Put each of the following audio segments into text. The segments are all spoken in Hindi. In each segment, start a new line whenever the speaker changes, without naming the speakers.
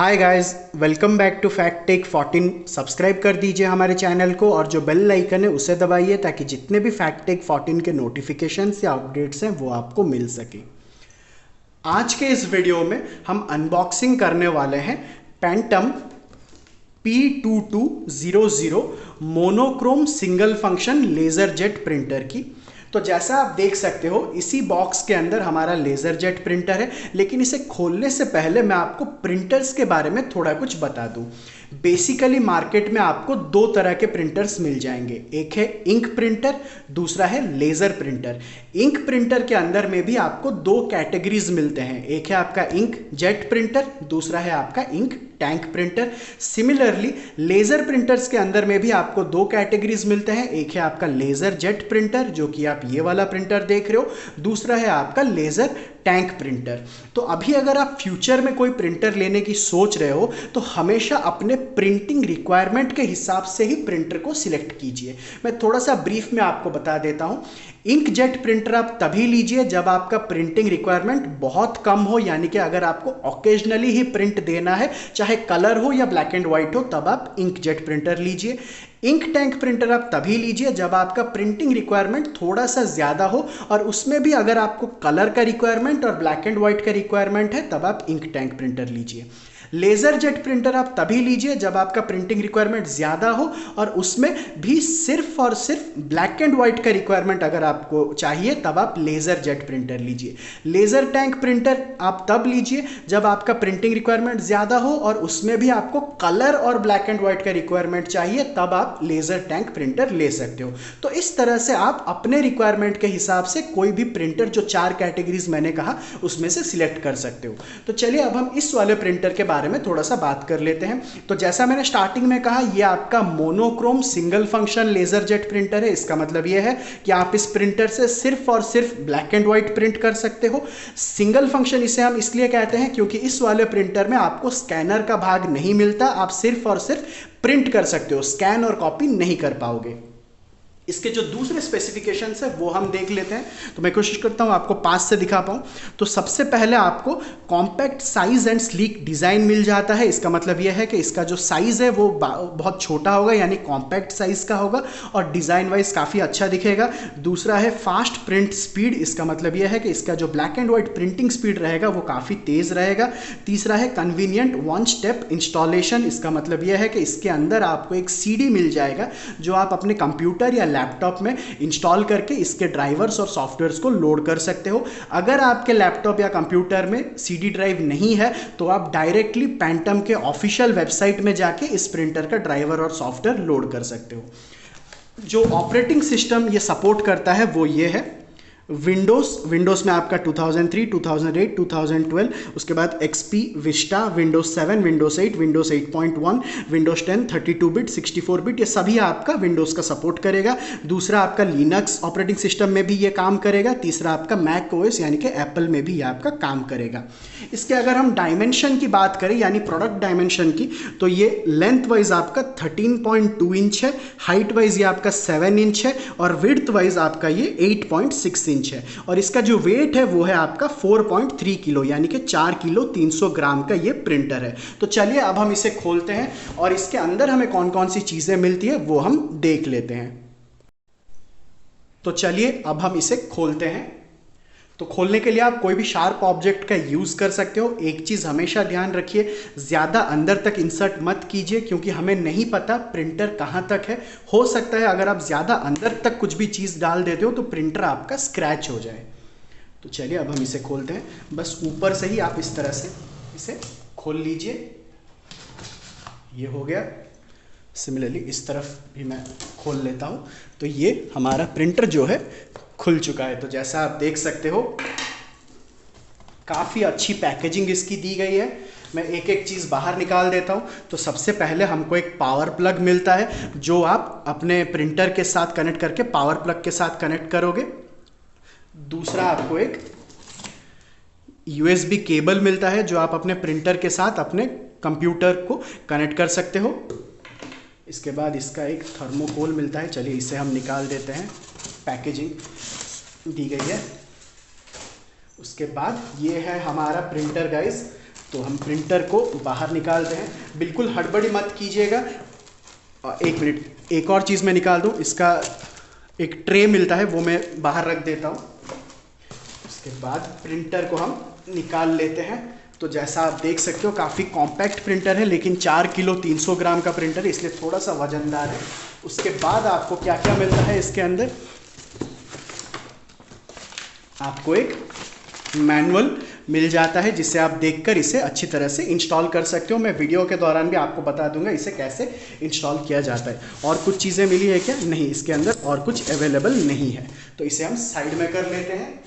Hi guys, welcome back to fact tech 14। Subscribe कर दीजिए हमारे चैनल को और जो बेल आइकन है उसे दबाइए ताकि जितने भी फैक्ट टेक 14 के नोटिफिकेशंस या अपडेट्स हैं वो आपको मिल सके। आज के इस वीडियो में हम अनबॉक्सिंग करने वाले हैं phantom P2200 monochrome single function laser jet printer की। तो जैसा आप देख सकते हो इसी बॉक्स के अंदर हमारा लेज़र जेट प्रिंटर है, लेकिन इसे खोलने से पहले मैं आपको प्रिंटर्स के बारे में थोड़ा कुछ बता दूं। बेसिकली मार्केट में आपको दो तरह के प्रिंटर्स मिल जाएंगे, एक है इंक प्रिंटर, दूसरा है लेज़र प्रिंटर। इंक प्रिंटर के अंदर में भी आपको दो कैटेगरीज मिलते हैं, एक है आपका इंक जेट प्रिंटर, दूसरा है आपका ink tank printer. Similarly laser printers के अंदर में भी आपको दो कैटेगरीज मिलते हैं, एक है आपका लेज़र जेट प्रिंटर जो कि आप ये वाला प्रिंटर देख रहे हो, दूसरा है आपका लेज़र टैंक प्रिंटर। तो अभी अगर आप फ्यूचर में कोई प्रिंटर लेने की सोच रहे हो तो हमेशा अपने प्रिंटिंग रिक्वायरमेंट के हिसाब से ही प्रिंटर को सिलेक्ट कीजिए। मैं थोड़ा सा ब्रीफ में आपको बता देता हूं। इंक जेट प्रिंटर आप तभी लीजिए जब आपका प्रिंटिंग रिक्वायरमेंट बहुत कम हो, यानी कि अगर आपको ओकेजनली ही प्रिंट देना है, चाहे कलर हो या ब्लैक एंड व्हाइट हो, तब आप इंक जेट प्रिंटर लीजिए। इंक टैंक प्रिंटर आप तभी लीजिए जब आपका प्रिंटिंग रिक्वायरमेंट थोड़ा सा ज़्यादा हो और उसमें भी अगर आपको कलर का रिक्वायरमेंट और ब्लैक एंड व्हाइट का रिक्वायरमेंट है, तब आप इंक टैंक प्रिंटर लीजिए। लेज़र जेट प्रिंटर आप तभी लीजिए जब आपका प्रिंटिंग रिक्वायरमेंट ज़्यादा हो और उसमें भी सिर्फ और सिर्फ ब्लैक एंड व्हाइट का रिक्वायरमेंट अगर आपको चाहिए, तब आप लेज़र जेट प्रिंटर लीजिए। लेज़र टैंक प्रिंटर आप तब लीजिए जब आपका प्रिंटिंग रिक्वायरमेंट ज़्यादा हो और उसमें भी आपको कलर और ब्लैक एंड व्हाइट का रिक्वायरमेंट चाहिए, तब आप लेज़र टैंक प्रिंटर ले सकते हो। तो इस तरह से आप अपने रिक्वायरमेंट के हिसाब से कोई भी प्रिंटर, जो चार कैटेगरीज मैंने कहा, उसमें से सिलेक्ट कर सकते हो। तो चलिए अब हम इस वाले प्रिंटर के बारे में थोड़ा सा बात कर लेते हैं। तो जैसा मैंने स्टार्टिंग में कहा, यह आपका monochrome single function laser jet printer है। इसका मतलब यह है कि आप इस प्रिंटर से सिर्फ और सिर्फ ब्लैक एंड व्हाइट प्रिंट कर सकते हो। सिंगल फंक्शन इसे हम इसलिए कहते हैं क्योंकि इस वाले प्रिंटर में आपको स्कैनर का भाग नहीं मिलता, आप सिर्फ और सिर्फ प्रिंट कर सकते हो, स्कैन और कॉपी नहीं कर पाओगे। इसके जो दूसरे स्पेसिफिकेशंस है वो हम देख लेते हैं। तो मैं कोशिश करता हूं आपको पास से दिखा पाऊं। तो सबसे पहले आपको compact size and sleek design मिल जाता है। इसका मतलब यह है कि इसका जो साइज़ है वो बहुत छोटा होगा, यानी कॉम्पैक्ट साइज़ का होगा और डिज़ाइन वाइज काफ़ी अच्छा दिखेगा। दूसरा है फास्ट प्रिंट स्पीड। इसका मतलब यह है कि इसका जो black and white printing speed रहेगा वो काफ़ी तेज़ रहेगा। तीसरा है कन्वीनियंट वन स्टेप इंस्टॉलेशन। इसका मतलब यह है कि इसके अंदर आपको एक CD मिल जाएगा जो आप अपने कंप्यूटर या लैपटॉप में इंस्टॉल करके इसके ड्राइवर्स और सॉफ्टवेयर्स को लोड कर सकते हो। अगर आपके लैपटॉप या कंप्यूटर में CD ड्राइव नहीं है तो आप डायरेक्टली पेंटम के ऑफिशियल वेबसाइट में जाके इस प्रिंटर का ड्राइवर और सॉफ्टवेयर लोड कर सकते हो। जो ऑपरेटिंग सिस्टम ये सपोर्ट करता है वो ये है विंडोज़ में आपका 2003, 2008, 2012, उसके बाद XP, Vista, Windows 7, Windows 8, Windows 8.1, Windows 10, 32 bit, 64 bit, ये सभी आपका विंडोज़ का सपोर्ट करेगा। दूसरा आपका लिनक्स ऑपरेटिंग सिस्टम में भी ये काम करेगा। तीसरा आपका मैक OS यानी कि एप्पल में भी ये आपका काम करेगा। इसके अगर हम डायमेंशन की बात करें, यानी प्रोडक्ट डायमेंशन की, तो ये लेंथ वाइज आपका 13.2 इंच है, हाइट वाइज ये आपका 7 इंच है और विड्थ वाइज आपका ये 8.6 इंच है। और इसका जो वेट है वो है आपका 4.3 किलो, यानी कि 4 किलो 300 ग्राम का ये प्रिंटर है। तो चलिए अब हम इसे खोलते हैं और इसके अंदर हमें कौन कौन सी चीज़ें मिलती है वो हम देख लेते हैं। तो चलिए अब हम इसे खोलते हैं। तो खोलने के लिए आप कोई भी शार्प ऑब्जेक्ट का यूज़ कर सकते हो। एक चीज़ हमेशा ध्यान रखिए, ज़्यादा अंदर तक इंसर्ट मत कीजिए क्योंकि हमें नहीं पता प्रिंटर कहाँ तक है। हो सकता है अगर आप ज़्यादा अंदर तक कुछ भी चीज़ डाल देते हो तो प्रिंटर आपका स्क्रैच हो जाए। तो चलिए अब हम इसे खोलते हैं। बस ऊपर से ही आप इस तरह से इसे खोल लीजिए। ये हो गया। सिमिलरली इस तरफ भी मैं खोल लेता हूँ। तो ये हमारा प्रिंटर जो है खुल चुका है। तो जैसा आप देख सकते हो काफ़ी अच्छी पैकेजिंग इसकी दी गई है। मैं एक एक चीज़ बाहर निकाल देता हूँ। तो सबसे पहले हमको एक पावर प्लग मिलता है जो आप अपने प्रिंटर के साथ कनेक्ट करके पावर प्लग के साथ कनेक्ट करोगे। दूसरा आपको एक USB केबल मिलता है जो आप अपने प्रिंटर के साथ अपने कंप्यूटर को कनेक्ट कर सकते हो। इसके बाद इसका एक थर्मोकोल मिलता है। चलिए इसे हम निकाल देते हैं। पैकेजिंग दी गई है। उसके बाद ये है हमारा प्रिंटर गाइस। तो हम प्रिंटर को बाहर निकालते हैं, बिल्कुल हड़बड़ी मत कीजिएगा। एक मिनट, एक और चीज़ मैं निकाल दूँ, इसका एक ट्रे मिलता है वो मैं बाहर रख देता हूँ। उसके बाद प्रिंटर को हम निकाल लेते हैं। तो जैसा आप देख सकते हो काफ़ी कॉम्पैक्ट प्रिंटर है, लेकिन 4 किलो 300 ग्राम का प्रिंटर है, इसलिए थोड़ा सा वजनदार है। उसके बाद आपको क्या क्या मिलता है इसके अंदर, आपको एक मैनुअल मिल जाता है जिसे आप देखकर इसे अच्छी तरह से इंस्टॉल कर सकते हो। मैं वीडियो के दौरान भी आपको बता दूंगा इसे कैसे इंस्टॉल किया जाता है। और कुछ चीज़ें मिली है क्या? नहीं, इसके अंदर और कुछ अवेलेबल नहीं है, तो इसे हम साइड में कर लेते हैं।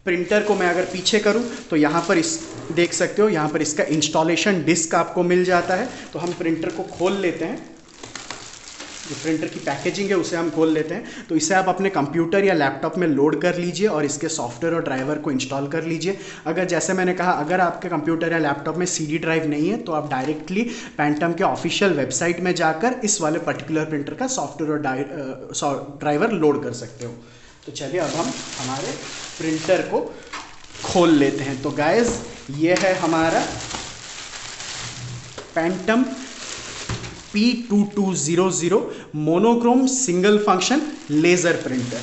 प्रिंटर को मैं अगर पीछे करूं तो यहाँ पर इस देख सकते हो, यहाँ पर इसका इंस्टॉलेशन डिस्क आपको मिल जाता है। तो हम प्रिंटर को खोल लेते हैं, जो प्रिंटर की पैकेजिंग है उसे हम खोल लेते हैं। तो इसे आप अपने कंप्यूटर या लैपटॉप में लोड कर लीजिए और इसके सॉफ्टवेयर और ड्राइवर को इंस्टॉल कर लीजिए। अगर जैसे मैंने कहा, अगर आपके कंप्यूटर या लैपटॉप में CD ड्राइव नहीं है तो आप डायरेक्टली पैंटम के ऑफिशियल वेबसाइट में जाकर इस वाले पर्टिकुलर प्रिंटर का सॉफ्टवेयर और ड्राइवर लोड कर सकते हो। तो चलिए अब हम हमारे प्रिंटर को खोल लेते हैं। तो गाइस, ये है हमारा Pantum P2200 monochrome single function laser printer.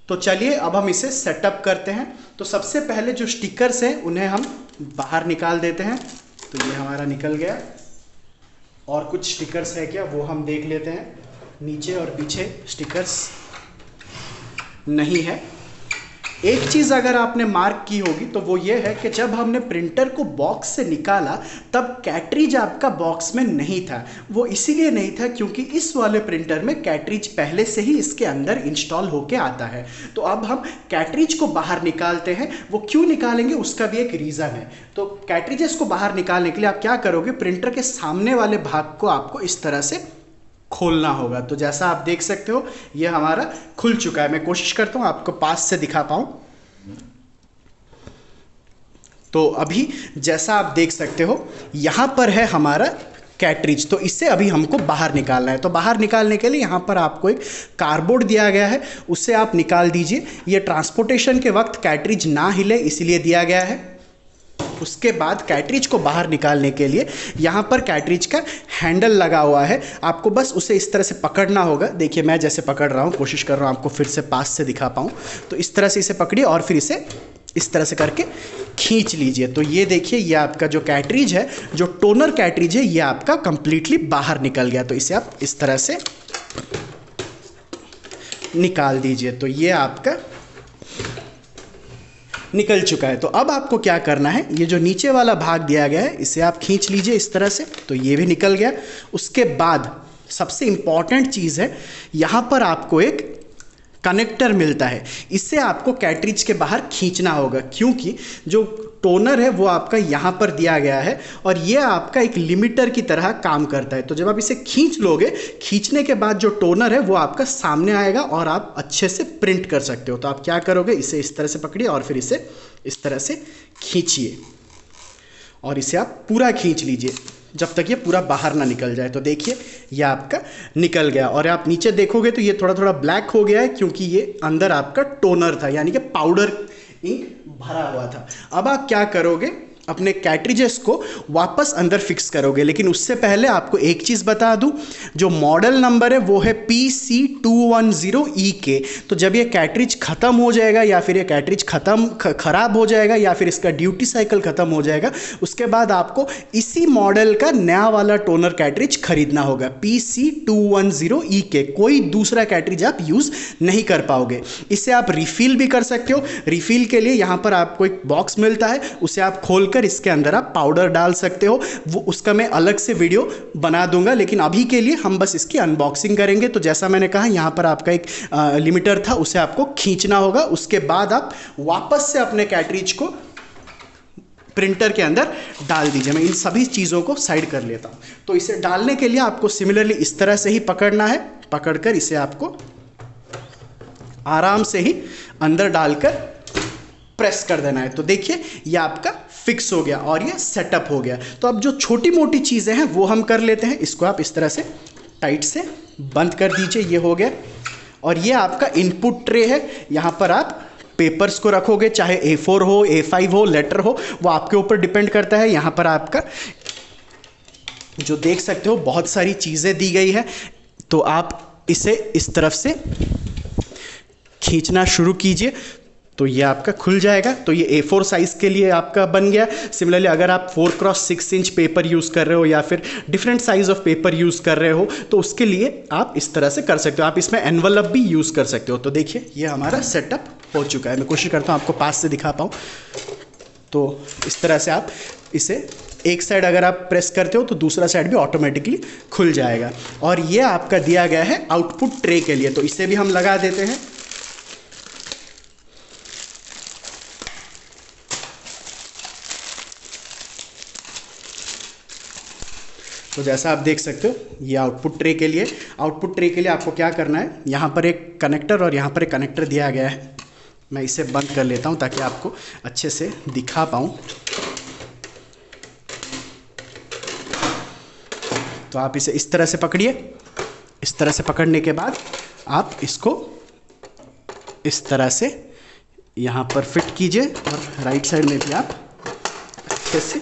तो चलिए अब हम इसे सेटअप करते हैं। तो सबसे पहले जो स्टिकर्स हैं उन्हें हम बाहर निकाल देते हैं। तो ये हमारा निकल गया। और कुछ स्टिकर्स है क्या वो हम देख लेते हैं। नीचे और पीछे स्टिकर्स नहीं है। एक चीज़ अगर आपने मार्क की होगी तो वो ये है कि जब हमने प्रिंटर को बॉक्स से निकाला तब कैट्रिज आपका बॉक्स में नहीं था। वो इसीलिए नहीं था क्योंकि इस वाले प्रिंटर में कैट्रिज पहले से ही इसके अंदर इंस्टॉल होके आता है। तो अब हम कैट्रिज को बाहर निकालते हैं। वो क्यों निकालेंगे उसका भी एक रीज़न है। तो कैट्रिजेस को बाहर निकालने के लिए आप क्या करोगे, प्रिंटर के सामने वाले भाग को आपको इस तरह से खोलना होगा। तो जैसा आप देख सकते हो ये हमारा खुल चुका है। मैं कोशिश करता हूं आपको पास से दिखा पाऊं। तो अभी जैसा आप देख सकते हो यहां पर है हमारा कैट्रिज। तो इससे अभी हमको बाहर निकालना है। तो बाहर निकालने के लिए यहां पर आपको एक कार्डबोर्ड दिया गया है, उससे आप निकाल दीजिए। ये ट्रांसपोर्टेशन के वक्त कैट्रिज ना हिले इसलिए दिया गया है। उसके बाद कैट्रिज को बाहर निकालने के लिए यहाँ पर कैट्रिज का हैंडल लगा हुआ है। आपको बस उसे इस तरह से पकड़ना होगा। देखिए मैं जैसे पकड़ रहा हूँ, कोशिश कर रहा हूँ आपको फिर से पास से दिखा पाऊँ। तो इस तरह से इसे पकड़िए और फिर इसे इस तरह से करके खींच लीजिए। तो ये देखिए, ये आपका जो कैट्रिज है, जो टोनर कैट्रिज है, ये आपका कंप्लीटली बाहर निकल गया। तो इसे आप इस तरह से निकाल दीजिए। तो ये आपका निकल चुका है। तो अब आपको क्या करना है, ये जो नीचे वाला भाग दिया गया है इसे आप खींच लीजिए इस तरह से। तो ये भी निकल गया। उसके बाद सबसे इंपॉर्टेंट चीज़ है, यहाँ पर आपको एक कनेक्टर मिलता है। इससे आपको कैट्रिज के बाहर खींचना होगा क्योंकि जो टोनर है वो आपका यहाँ पर दिया गया है और ये आपका एक लिमिटर की तरह काम करता है। तो जब आप इसे खींच लोगे, खींचने के बाद जो टोनर है वो आपका सामने आएगा और आप अच्छे से प्रिंट कर सकते हो। तो आप क्या करोगे, इसे इस तरह से पकड़िए और फिर इसे इस तरह से खींचिए और इसे आप पूरा खींच लीजिए जब तक ये पूरा बाहर ना निकल जाए। तो देखिए ये आपका निकल गया। और आप नीचे देखोगे तो ये थोड़ा थोड़ा ब्लैक हो गया है क्योंकि ये अंदर आपका टोनर था, यानी कि पाउडर इंक भरा हुआ था। अब आप क्या करोगे, अपने कैट्रिजेस को वापस अंदर फिक्स करोगे। लेकिन उससे पहले आपको एक चीज़ बता दूं, जो मॉडल नंबर है वो है PC210EK। तो जब ये कैट्रिज ख़त्म हो जाएगा या फिर ये कैट्रिज ख़राब हो जाएगा या फिर इसका ड्यूटी साइकिल ख़त्म हो जाएगा, उसके बाद आपको इसी मॉडल का नया वाला टोनर कैट्रिज खरीदना होगा, PC210EK। कोई दूसरा कैट्रिज आप यूज़ नहीं कर पाओगे। इससे आप रिफ़िल भी कर सकते हो। रिफ़िल के लिए यहाँ पर आपको एक बॉक्स मिलता है, उसे आप खोलकर इसके अंदर आप पाउडर डाल सकते हो। वो उसका मैं अलग से वीडियो बना दूंगा, लेकिन अभी के लिए हम बस इसकी अनबॉक्सिंग करेंगे। तो जैसा मैंने कहा, यहाँ पर आपका एक लिमिटर था, उसे आपको खींचना होगा। उसके बाद आप वापस से अपने कैट्रिज को प्रिंटर के अंदर डाल दीजिए। मैं इन सभी चीज़ों को साइड कर लेता हूँ। तो इसे डालने के लिए आपको सिमिलरली इस तरह से ही पकड़ना है। पकड़कर इसे आपको आराम से ही अंदर डालकर प्रेस कर देना है। तो देखिए ये आपका फिक्स हो गया और ये सेटअप हो गया। तो अब जो छोटी मोटी चीज़ें हैं वो हम कर लेते हैं। इसको आप इस तरह से टाइट से बंद कर दीजिए, ये हो गया। और ये आपका इनपुट ट्रे है, यहाँ पर आप पेपर्स को रखोगे, चाहे A4 हो, A5 हो, लेटर हो, वो आपके ऊपर डिपेंड करता है। यहाँ पर आपका जो देख सकते हो बहुत सारी चीज़ें दी गई है, तो आप इसे इस तरफ से खींचना शुरू कीजिए तो ये आपका खुल जाएगा। तो ये A4 साइज़ के लिए आपका बन गया। सिमिलरली अगर आप 4x6 इंच पेपर यूज़ कर रहे हो या फिर different size of paper use कर रहे हो तो उसके लिए आप इस तरह से कर सकते हो। आप इसमें एनवलप भी यूज़ कर सकते हो। तो देखिए ये हमारा सेटअप हो चुका है। मैं कोशिश करता हूँ आपको पास से दिखा पाऊँ। तो इस तरह से आप इसे एक साइड अगर आप प्रेस करते हो तो दूसरा साइड भी ऑटोमेटिकली खुल जाएगा। और ये आपका दिया गया है आउटपुट ट्रे के लिए, तो इसे भी हम लगा देते हैं। तो जैसा आप देख सकते हो ये आउटपुट ट्रे के लिए, आउटपुट ट्रे के लिए आपको क्या करना है, यहाँ पर एक कनेक्टर और यहाँ पर एक कनेक्टर दिया गया है। मैं इसे बंद कर लेता हूँ ताकि आपको अच्छे से दिखा पाऊँ। तो आप इसे इस तरह से पकड़िए। इस तरह से पकड़ने के बाद आप इसको इस तरह से यहाँ पर फिट कीजिए और राइट साइड में भी आप अच्छे से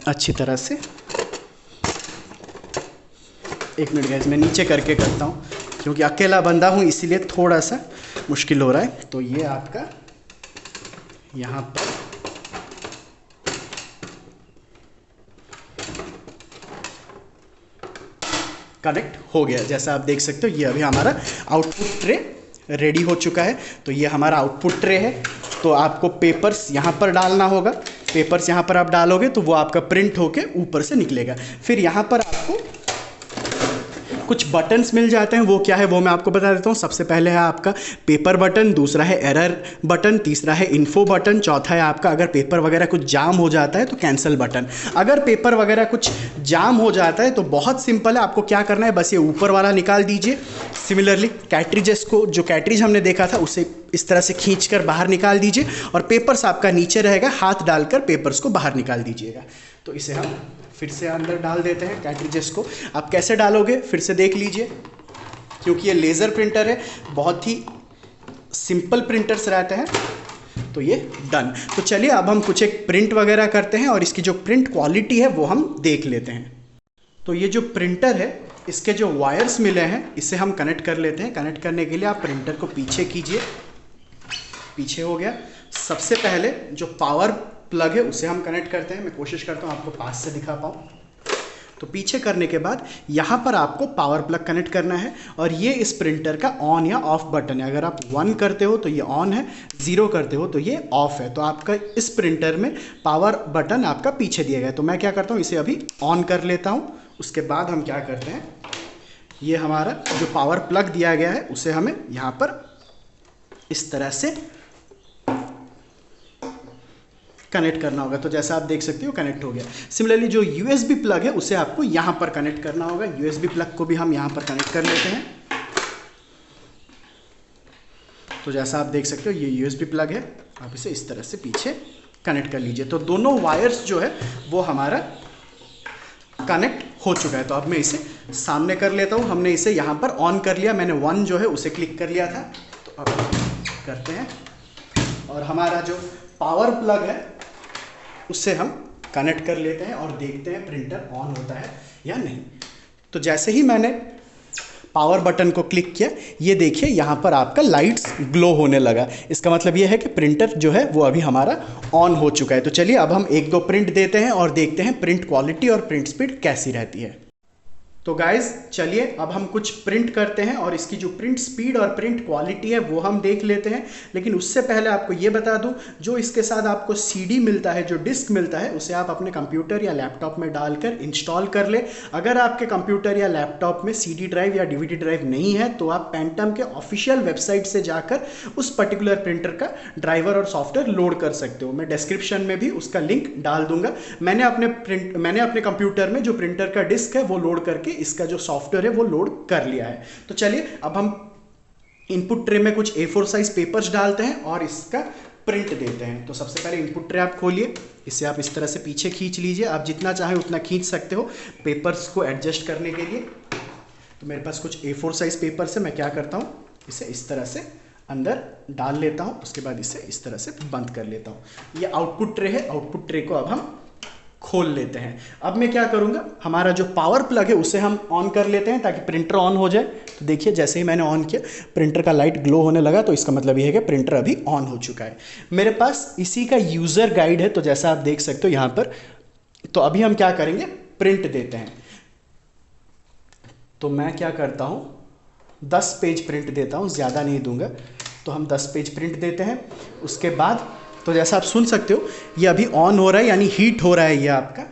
अच्छी तरह से, एक मिनट गाइस मैं नीचे करके करता हूँ क्योंकि अकेला बंदा हूँ इसीलिए थोड़ा सा मुश्किल हो रहा है। तो ये आपका यहाँ पर कनेक्ट हो गया। जैसा आप देख सकते हो ये अभी हमारा आउटपुट ट्रे रेडी हो चुका है। तो ये हमारा आउटपुट ट्रे है। तो आपको पेपर्स यहाँ पर डालना होगा। पेपर्स यहाँ पर आप डालोगे तो वो आपका प्रिंट होके ऊपर से निकलेगा। फिर यहाँ पर आपको कुछ बटन्स मिल जाते हैं, वो क्या है वो मैं आपको बता देता हूँ। सबसे पहले है आपका पेपर बटन, दूसरा है एरर बटन, तीसरा है इन्फो बटन, चौथा है आपका अगर पेपर वगैरह कुछ जाम हो जाता है तो कैंसिल बटन। अगर पेपर वगैरह कुछ जाम हो जाता है तो बहुत सिंपल है, आपको क्या करना है बस ये ऊपर वाला निकाल दीजिए। सिमिलरली कैट्रिजेस को, जो कैट्रिज हमने देखा था उसे इस तरह से खींच कर बाहर निकाल दीजिए और पेपर्स आपका नीचे रहेगा, हाथ डालकर पेपर्स को बाहर निकाल दीजिएगा। तो इसे हम फिर से अंदर डाल देते हैं कैट्रिजेस को। आप कैसे डालोगे फिर से देख लीजिए, क्योंकि ये लेज़र प्रिंटर है, बहुत ही सिंपल प्रिंटर्स रहते हैं। तो ये डन। तो चलिए अब हम कुछ एक प्रिंट वगैरह करते हैं और इसकी जो प्रिंट क्वालिटी है वो हम देख लेते हैं। तो ये जो प्रिंटर है इसके जो वायर्स मिले हैं इसे हम कनेक्ट कर लेते हैं। कनेक्ट करने के लिए आप प्रिंटर को पीछे कीजिए। पीछे हो गया। सबसे पहले जो पावर प्लग है उसे हम कनेक्ट करते हैं। मैं कोशिश करता हूँ आपको पास से दिखा पाऊँ। तो पीछे करने के बाद यहाँ पर आपको पावर प्लग कनेक्ट करना है और ये इस प्रिंटर का ऑन या ऑफ बटन है। अगर आप 1 करते हो तो ये ऑन है, 0 करते हो तो ये ऑफ है। तो आपका इस प्रिंटर में पावर बटन आपका पीछे दिया गया है। तो मैं क्या करता हूँ इसे अभी ऑन कर लेता हूँ। उसके बाद हम क्या करते हैं, ये हमारा जो पावर प्लग दिया गया है उसे हमें यहाँ पर इस तरह से कनेक्ट करना होगा। तो जैसा आप देख सकते हो कनेक्ट हो गया। सिमिलरली जो USB प्लग है उसे आपको यहाँ पर कनेक्ट करना होगा। USB प्लग को भी हम यहाँ पर कनेक्ट कर लेते हैं। तो जैसा आप देख सकते हो ये USB प्लग है, आप इसे इस तरह से पीछे कनेक्ट कर लीजिए। तो दोनों वायर्स जो है वो हमारा कनेक्ट हो चुका है। तो अब मैं इसे सामने कर लेता हूँ। हमने इसे यहाँ पर ऑन कर लिया, मैंने 1 जो है उसे क्लिक कर लिया था। तो अब करते हैं और हमारा जो पावर प्लग है उससे हम कनेक्ट कर लेते हैं और देखते हैं प्रिंटर ऑन होता है या नहीं। तो जैसे ही मैंने पावर बटन को क्लिक किया, ये देखिए यहाँ पर आपका लाइट्स ग्लो होने लगा। इसका मतलब ये है कि प्रिंटर जो है वो अभी हमारा ऑन हो चुका है। तो चलिए अब हम 1-2 प्रिंट देते हैं और देखते हैं प्रिंट क्वालिटी और प्रिंट स्पीड कैसी रहती है। तो गाइज चलिए अब हम कुछ प्रिंट करते हैं और इसकी जो प्रिंट स्पीड और प्रिंट क्वालिटी है वो हम देख लेते हैं। लेकिन उससे पहले आपको ये बता दूं, जो इसके साथ आपको CD मिलता है, जो डिस्क मिलता है, उसे आप अपने कंप्यूटर या लैपटॉप में डालकर इंस्टॉल कर ले। अगर आपके कंप्यूटर या लैपटॉप में CD ड्राइव या DVD ड्राइव नहीं है तो आप पेंटम के ऑफिशियल वेबसाइट से जाकर उस पर्टिकुलर प्रिंटर का ड्राइवर और सॉफ्टवेयर लोड कर सकते हो। मैं डिस्क्रिप्शन में भी उसका लिंक डाल दूंगा। मैंने अपने कंप्यूटर में जो प्रिंटर का डिस्क है वो लोड करके इसका जो सॉफ्टवेयर है वो लोड कर लिया है। तो चलिए अब हम इनपुट ट्रे में कुछ A4 साइज पेपर्स डालते हैं और इसका प्रिंट देते हैं। तो सबसे पहले इनपुट ट्रे आप खोलिए, इसे आप इस तरह से पीछे खींच लीजिए। आप जितना चाहे उतना खींच सकते हो पेपर्स को एडजस्ट करने के लिए। तो मेरे पास कुछ A4 साइज पेपर्स है, मैं क्या करता हूँ इसे इस तरह से अंदर डाल लेता हूँ, उसके बाद इसे इस तरह से बंद कर लेता हूँ। ये आउटपुट ट्रे है, आउटपुट ट्रे को अब हम खोल लेते हैं। अब मैं क्या करूँगा, हमारा जो पावर प्लग है उसे हम ऑन कर लेते हैं ताकि प्रिंटर ऑन हो जाए। तो देखिए जैसे ही मैंने ऑन किया प्रिंटर का लाइट ग्लो होने लगा, तो इसका मतलब ये है कि प्रिंटर अभी ऑन हो चुका है। मेरे पास इसी का यूज़र गाइड है, तो जैसा आप देख सकते हो यहाँ पर। तो अभी हम क्या करेंगे, प्रिंट देते हैं। तो मैं क्या करता हूँ, 10 पेज प्रिंट देता हूँ, ज़्यादा नहीं दूंगा। तो हम 10 पेज प्रिंट देते हैं। उसके बाद तो जैसा आप सुन सकते हो ये अभी ऑन हो रहा है, यानी हीट हो रहा है ये आपका।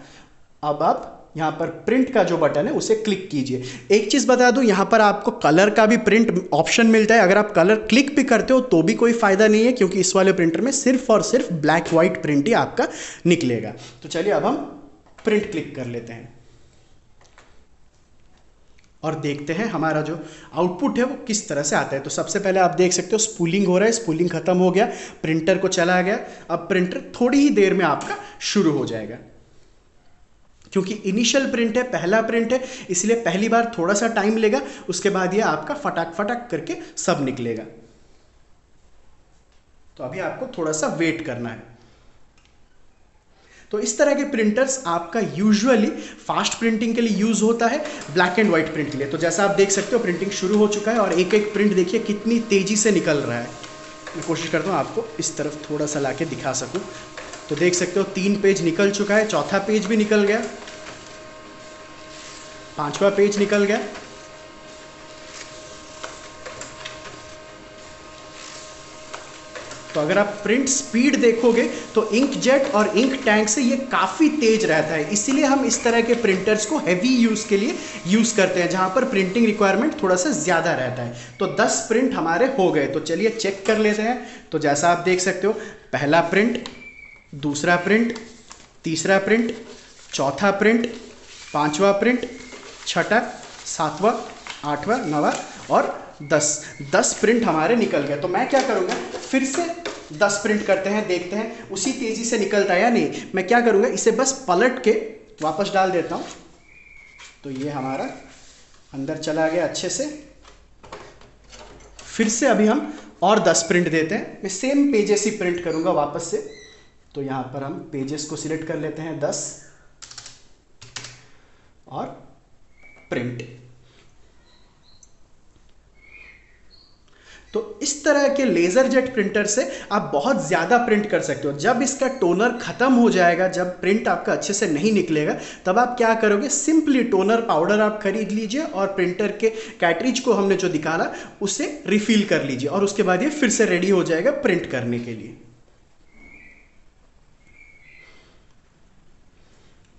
अब आप यहाँ पर प्रिंट का जो बटन है उसे क्लिक कीजिए। एक चीज़ बता दूँ, यहाँ पर आपको कलर का भी प्रिंट ऑप्शन मिलता है। अगर आप कलर क्लिक भी करते हो तो भी कोई फ़ायदा नहीं है, क्योंकि इस वाले प्रिंटर में सिर्फ और सिर्फ ब्लैक वाइट प्रिंट ही आपका निकलेगा। तो चलिए अब हम प्रिंट क्लिक कर लेते हैं और देखते हैं हमारा जो आउटपुट है वो किस तरह से आता है। तो सबसे पहले आप देख सकते हो स्पूलिंग हो रहा है, स्पूलिंग खत्म हो गया, प्रिंटर को चला गया। अब प्रिंटर थोड़ी ही देर में आपका शुरू हो जाएगा। क्योंकि इनिशियल प्रिंट है, पहला प्रिंट है, इसलिए पहली बार थोड़ा सा टाइम लेगा, उसके बाद ये आपका फटाक फटाक करके सब निकलेगा। तो अभी आपको थोड़ा सा वेट करना है। तो इस तरह के प्रिंटर्स आपका यूजुअली फास्ट प्रिंटिंग के लिए यूज होता है, ब्लैक एंड व्हाइट प्रिंट के लिए। तो जैसा आप देख सकते हो प्रिंटिंग शुरू हो चुका है और एक एक प्रिंट देखिए कितनी तेजी से निकल रहा है। मैं कोशिश करता हूँ आपको इस तरफ थोड़ा सा लाके दिखा सकूँ। तो देख सकते हो 3 पेज निकल चुका है, चौथा पेज भी निकल गया, 5वां पेज निकल गया। तो अगर आप प्रिंट स्पीड देखोगे तो इंकजेट और इंक टैंक से ये काफ़ी तेज रहता है। इसीलिए हम इस तरह के प्रिंटर्स को हैवी यूज़ के लिए यूज़ करते हैं, जहाँ पर प्रिंटिंग रिक्वायरमेंट थोड़ा सा ज़्यादा रहता है। तो 10 प्रिंट हमारे हो गए। तो चलिए चेक कर लेते हैं। तो जैसा आप देख सकते हो पहला प्रिंट, दूसरा प्रिंट, तीसरा प्रिंट, चौथा प्रिंट, 5वां प्रिंट, छठा, 7वां, 8वां, 9वां और 10 प्रिंट हमारे निकल गए। तो मैं क्या करूँगा, फिर से 10 प्रिंट करते हैं, देखते हैं उसी तेज़ी से निकलता है या नहीं। मैं क्या करूँगा, इसे बस पलट के वापस डाल देता हूँ। तो ये हमारा अंदर चला गया अच्छे से। फिर से अभी हम और 10 प्रिंट देते हैं। मैं सेम पेजेस ही प्रिंट करूँगा वापस से। तो यहाँ पर हम पेजेस को सिलेक्ट कर लेते हैं 10 और प्रिंट। तो इस तरह के लेज़र जेट प्रिंटर से आप बहुत ज़्यादा प्रिंट कर सकते हो। जब इसका टोनर ख़त्म हो जाएगा, जब प्रिंट आपका अच्छे से नहीं निकलेगा, तब आप क्या करोगे, सिंपली टोनर पाउडर आप खरीद लीजिए और प्रिंटर के कैटरिज को हमने जो निकाला उसे रिफिल कर लीजिए और उसके बाद ये फिर से रेडी हो जाएगा प्रिंट करने के लिए।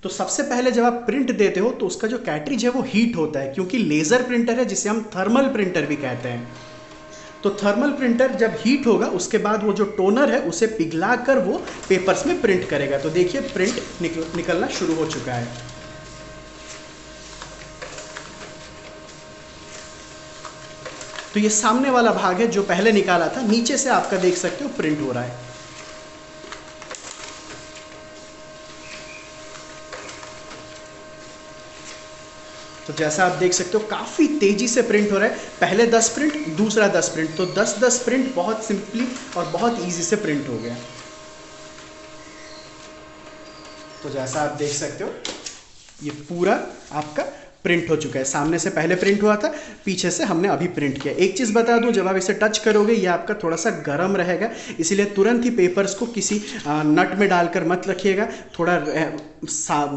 तो सबसे पहले जब आप प्रिंट देते हो तो उसका जो कैटरिज है वो हीट होता है, क्योंकि लेज़र प्रिंटर है जिसे हम थर्मल प्रिंटर भी कहते हैं। तो थर्मल प्रिंटर जब हीट होगा उसके बाद वो जो टोनर है उसे पिघलाकर वो पेपर्स में प्रिंट करेगा। तो देखिए प्रिंट निकलना शुरू हो चुका है। तो ये सामने वाला भाग है जो पहले निकाला था, नीचे से आपका देख सकते हो प्रिंट हो रहा है। तो जैसा आप देख सकते हो काफ़ी तेज़ी से प्रिंट हो रहा है। पहले 10 प्रिंट, दूसरा 10 प्रिंट, तो 10-10 प्रिंट बहुत सिंपली और बहुत इजी से प्रिंट हो गया। तो जैसा आप देख सकते हो ये पूरा आपका प्रिंट हो चुका है। सामने से पहले प्रिंट हुआ था, पीछे से हमने अभी प्रिंट किया। एक चीज़ बता दूं, जब आप इसे टच करोगे ये आपका थोड़ा सा गर्म रहेगा, इसीलिए तुरंत ही पेपर्स को किसी नट में डालकर मत रखिएगा, थोड़ा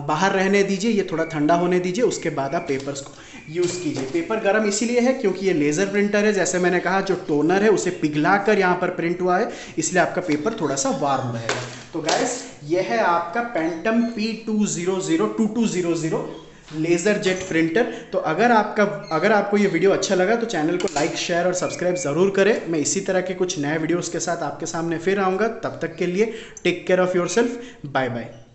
बाहर रहने दीजिए, ये थोड़ा ठंडा होने दीजिए, उसके बाद आप पेपर्स को यूज़ कीजिए। पेपर गर्म इसीलिए है क्योंकि ये लेज़र प्रिंटर है, जैसे मैंने कहा जो टोनर है उसे पिघला कर यहाँ पर प्रिंट हुआ है, इसलिए आपका पेपर थोड़ा सा वार्म रहेगा। तो गाइस ये है आपका phantom P2200 laser jet printer. तो अगर आपको ये वीडियो अच्छा लगा तो चैनल को लाइक, शेयर और सब्सक्राइब ज़रूर करें। मैं इसी तरह के कुछ नए वीडियोस के साथ आपके सामने फिर आऊँगा। तब तक के लिए take care of yourself. Bye bye.